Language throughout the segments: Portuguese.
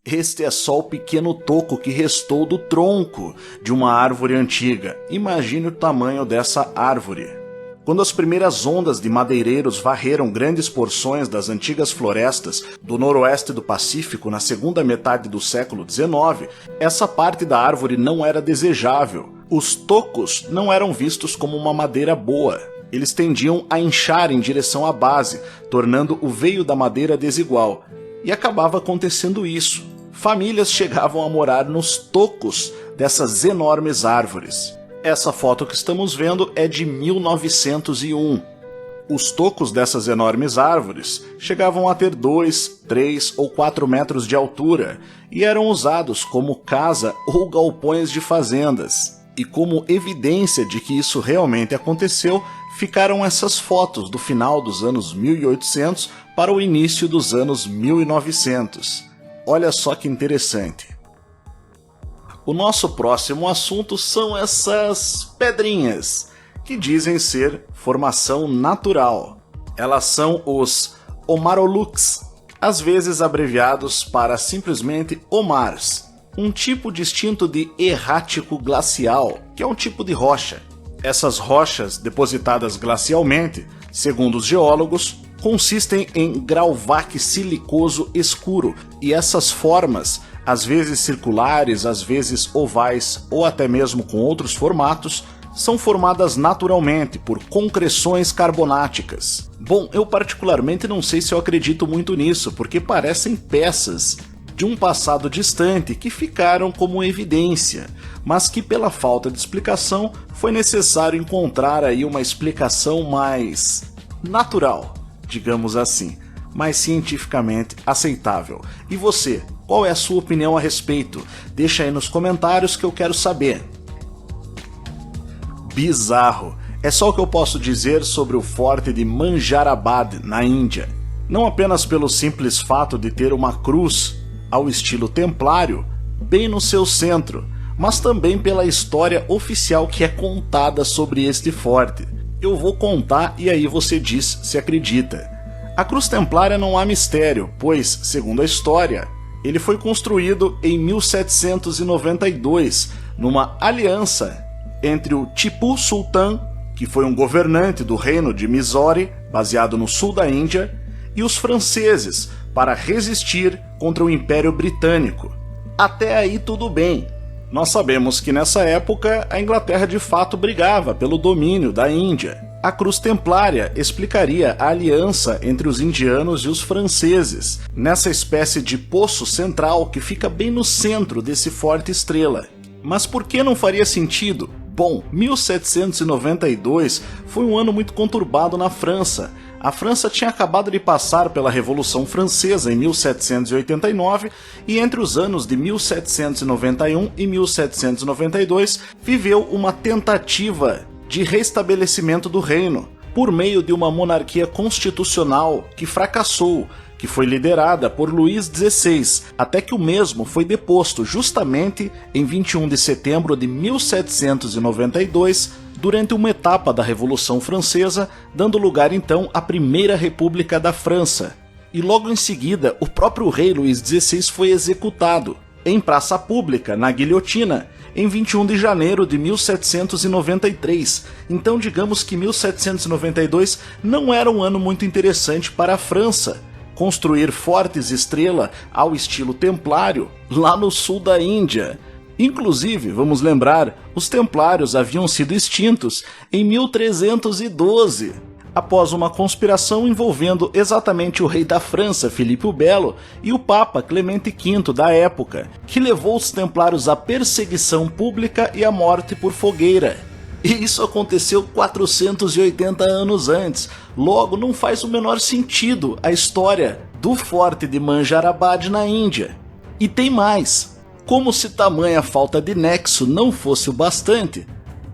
Este é só o pequeno toco que restou do tronco de uma árvore antiga. Imagine o tamanho dessa árvore. Quando as primeiras ondas de madeireiros varreram grandes porções das antigas florestas do noroeste do Pacífico na segunda metade do século XIX, essa parte da árvore não era desejável. Os tocos não eram vistos como uma madeira boa. Eles tendiam a inchar em direção à base, tornando o veio da madeira desigual. E acabava acontecendo isso. Famílias chegavam a morar nos tocos dessas enormes árvores. Essa foto que estamos vendo é de 1901. Os tocos dessas enormes árvores chegavam a ter 2, 3 ou 4 metros de altura e eram usados como casa ou galpões de fazendas. E como evidência de que isso realmente aconteceu, ficaram essas fotos do final dos anos 1800 para o início dos anos 1900. Olha só que interessante. O nosso próximo assunto são essas pedrinhas, que dizem ser formação natural. Elas são os Omarolux, às vezes abreviados para simplesmente Omars, um tipo distinto de errático glacial, que é um tipo de rocha. Essas rochas, depositadas glacialmente, segundo os geólogos, consistem em grauvaque silicoso escuro, e essas formas, às vezes circulares, às vezes ovais ou até mesmo com outros formatos, são formadas naturalmente por concreções carbonáticas. Bom, eu particularmente não sei se eu acredito muito nisso, porque parecem peças de um passado distante que ficaram como evidência, mas que pela falta de explicação foi necessário encontrar aí uma explicação mais natural, digamos assim, mais cientificamente aceitável. E você, qual é a sua opinião a respeito? Deixa aí nos comentários que eu quero saber. Bizarro. É só o que eu posso dizer sobre o forte de Manjarabad, na Índia. Não apenas pelo simples fato de ter uma cruz ao estilo templário bem no seu centro, mas também pela história oficial que é contada sobre este forte. Eu vou contar e aí você diz se acredita. A cruz templária não há mistério, pois, segundo a história, ele foi construído em 1792, numa aliança entre o Tipu Sultan, que foi um governante do reino de Mysore, baseado no sul da Índia, e os franceses, para resistir contra o Império Britânico. Até aí tudo bem. Nós sabemos que nessa época a Inglaterra de fato brigava pelo domínio da Índia. A cruz templária explicaria a aliança entre os indianos e os franceses, nessa espécie de poço central que fica bem no centro desse forte estrela. Mas por que não faria sentido? Bom, 1792 foi um ano muito conturbado na França. A França tinha acabado de passar pela Revolução Francesa em 1789 e entre os anos de 1791 e 1792 viveu uma tentativa de restabelecimento do reino por meio de uma monarquia constitucional que fracassou, que foi liderada por Luís XVI, até que o mesmo foi deposto justamente em 21 de setembro de 1792, durante uma etapa da Revolução Francesa, dando lugar então à Primeira República da França. E logo em seguida, o próprio rei Luís XVI foi executado, em praça pública, na guilhotina, em 21 de janeiro de 1793. Então digamos que 1792 não era um ano muito interessante para a França. Construir fortes estrela ao estilo templário lá no sul da Índia. Inclusive, vamos lembrar, os templários haviam sido extintos em 1312, após uma conspiração envolvendo exatamente o rei da França, Filipe o Belo, e o Papa Clemente V da época, que levou os templários à perseguição pública e à morte por fogueira. E isso aconteceu 480 anos antes, logo não faz o menor sentido a história do forte de Manjarabad na Índia. E tem mais. Como se tamanha falta de nexo não fosse o bastante,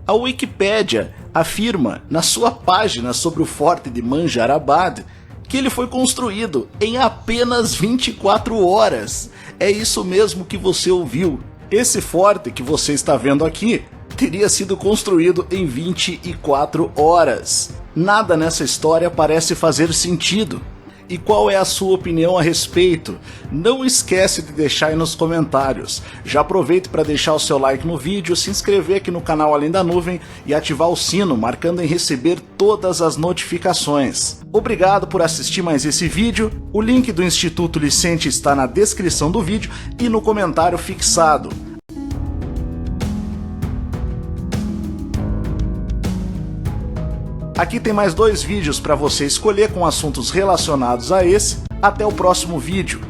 a Wikipédia afirma na sua página sobre o forte de Manjarabad que ele foi construído em apenas 24 horas. É isso mesmo que você ouviu. Esse forte que você está vendo aqui teria sido construído em 24 horas. Nada nessa história parece fazer sentido. E qual é a sua opinião a respeito? Não esquece de deixar aí nos comentários. Já aproveite para deixar o seu like no vídeo, se inscrever aqui no canal Além da Nuvem e ativar o sino, marcando em receber todas as notificações. Obrigado por assistir mais esse vídeo. O link do Instituto Licente está na descrição do vídeo e no comentário fixado. Aqui tem mais 2 vídeos para você escolher com assuntos relacionados a esse. Até o próximo vídeo.